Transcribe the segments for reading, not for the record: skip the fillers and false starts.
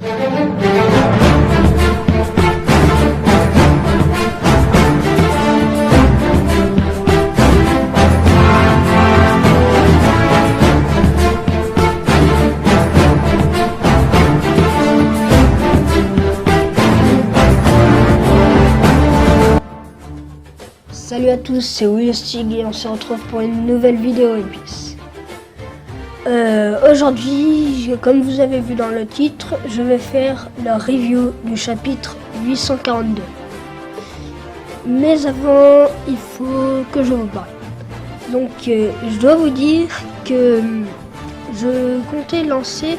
Salut à tous, c'est Willstig et on se retrouve pour une nouvelle vidéo One Piece. Aujourd'hui, comme vous avez vu dans le titre, je vais faire la review du chapitre 842. Mais avant, il faut que je vous parle. Donc, je dois vous dire que je comptais lancer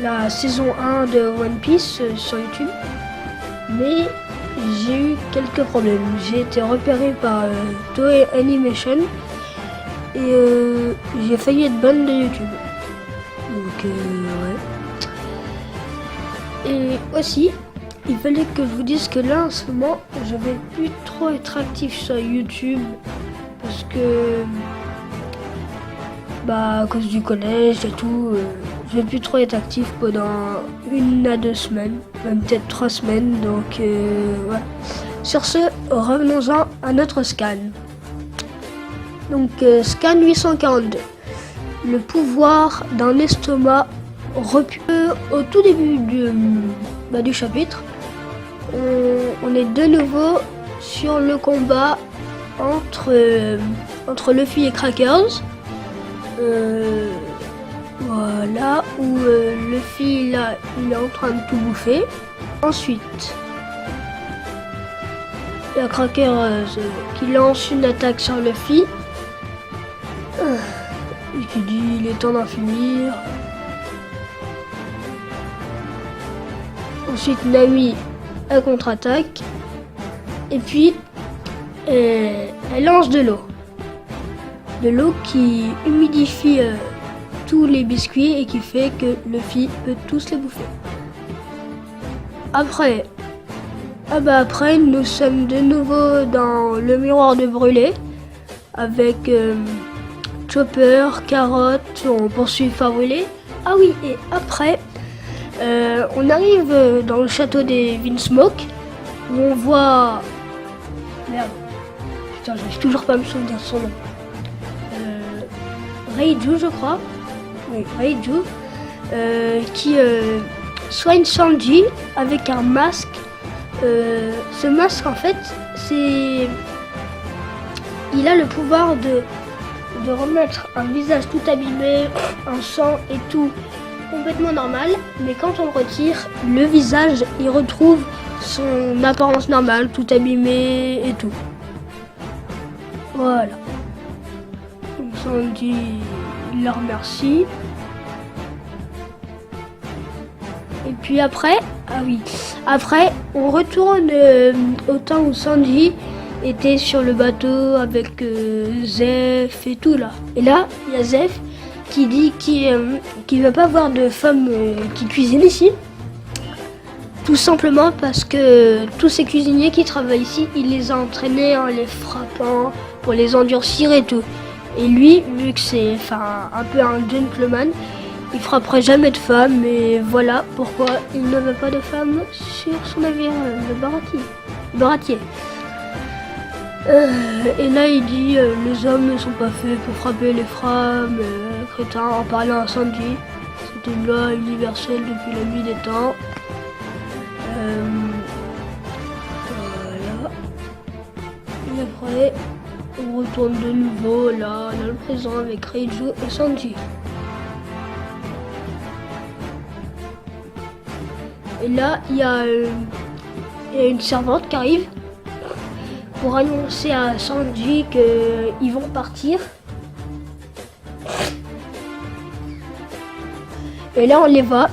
la saison 1 de One Piece sur YouTube, mais j'ai eu quelques problèmes. J'ai été repéré par Toei Animation et j'ai failli être ban de YouTube. Donc ouais. Et aussi, il fallait que je vous dise que là en ce moment, je vais plus trop être actif sur YouTube parce que à cause du collège et tout, je vais plus trop être actif pendant 1 à 2 semaines, même peut-être 3 semaines, donc voilà. Sur ce, revenons-en à notre scan. Donc scan 842, le pouvoir d'un estomac repu. Au tout début du chapitre, on est de nouveau sur le combat entre Luffy et Crackers. Voilà, où Luffy il est en train de tout bouffer. Ensuite, il y a Crackers qui lance une attaque sur Luffy. Et qui dit il est temps d'en finir. Ensuite, Nami elle contre-attaque. Et puis, elle lance de l'eau. De l'eau qui humidifie tous les biscuits et qui fait que Luffy peut tous les bouffer. Après, nous sommes de nouveau dans le miroir de brûlé avec Chopper, Carotte, on poursuit Fabrûlé. Ah oui, et après, on arrive dans le château des Vinsmoke où on voit... Merde, putain, j'arrive toujours pas à me souvenir de son nom. Reiju, je crois. Oui, Reiju, qui soigne Sanji avec un masque. Ce masque, en fait, il a le pouvoir de remettre un visage tout abîmé, un sang et tout complètement normal. Mais quand on le retire, le visage, il retrouve son apparence normale, tout abîmé et tout. Voilà. Sanji le remercie. Et puis après, on retourne au temps où Sanji était sur le bateau avec Zeph et tout là. Et là, il y a Zeph qui dit qu'il va pas voir de femme qui cuisine ici. Tout simplement parce que tous ces cuisiniers qui travaillent ici, il les a entraînés en les frappant pour les endurcir et tout. Et lui, vu que c'est un peu un gentleman, il frapperait jamais de femme, et voilà pourquoi il ne veut pas de femme sur son navire, le baratier. Et là il dit les hommes ne sont pas faits pour frapper les femmes, crétin, en parlant à Sanji. C'est une loi universelle depuis la nuit des temps. Voilà. Et après, on retourne de nouveau là, dans le présent avec Reiju et Sanji. Et là, il y a une servante qui arrive pour annoncer à Sanji qu'ils vont partir. Et là, on les voit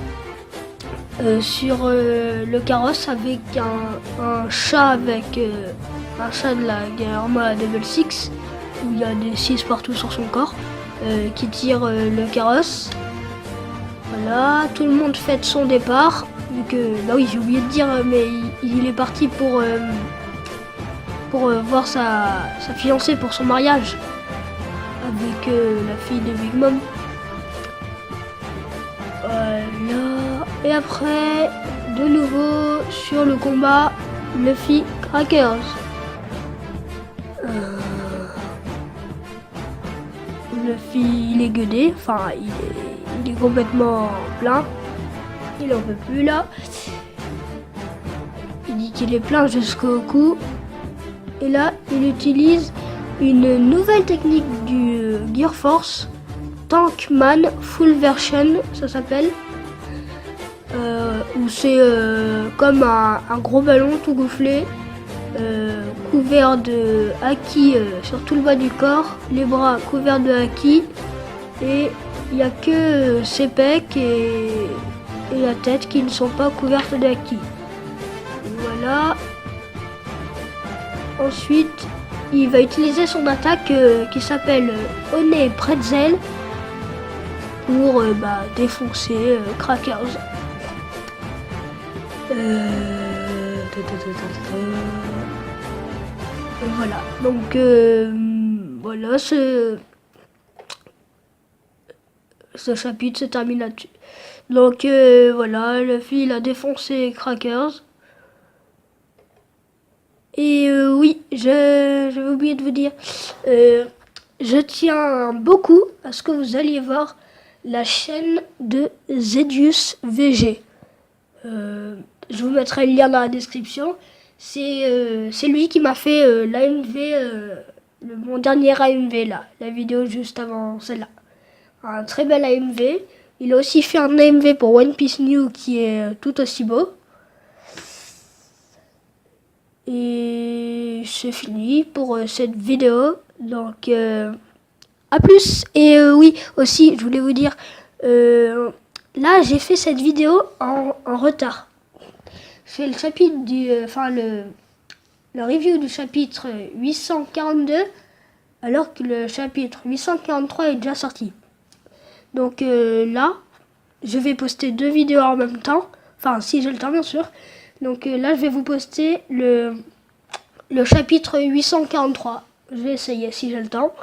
sur le carrosse avec un chat un chat de la Germa Level 6 où il y a des 6 partout sur son corps qui tire le carrosse. Voilà, tout le monde fête son départ. Vu que, bah oui, j'ai oublié de dire, mais il est parti pour voir sa fiancée pour son mariage avec la fille de Big Mom. Voilà. Et après, de nouveau sur le combat, Luffy Crackers. Luffy, il est gueudé, enfin il est complètement plein. Il en peut plus là. Il dit qu'il est plein jusqu'au cou. Et là, il utilise une nouvelle technique du Gear Force, Tankman Full Version, ça s'appelle. Où c'est comme un gros ballon tout gonflé, couvert de haki sur tout le bas du corps, les bras couverts de haki, et il n'y a que ses pecs et la tête qui ne sont pas couvertes de haki. Voilà. Ensuite, il va utiliser son attaque qui s'appelle One Pretzel pour défoncer Crackers. Et voilà. Donc voilà, ce chapitre se termine là-dessus. Donc voilà, Luffy il a défoncé Crackers. Et oui, j'avais oublié de vous dire, je tiens beaucoup à ce que vous alliez voir la chaîne de Zedius VG. Je vous mettrai le lien dans la description. C'est lui qui m'a fait l'AMV, mon dernier AMV là, la vidéo juste avant celle-là. Un très bel AMV. Il a aussi fait un AMV pour One Piece New qui est tout aussi beau. Et c'est fini pour cette vidéo. Donc à plus. Et oui, aussi, je voulais vous dire, là j'ai fait cette vidéo en retard. C'est le chapitre le review du chapitre 842, alors que le chapitre 843 est déjà sorti. Donc là, je vais poster 2 vidéos en même temps. Enfin, si j'ai le temps, bien sûr. Donc là, je vais vous poster le chapitre 843. Je vais essayer si j'ai le temps.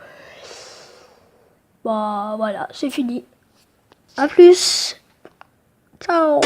Bah voilà, c'est fini. A plus. Ciao.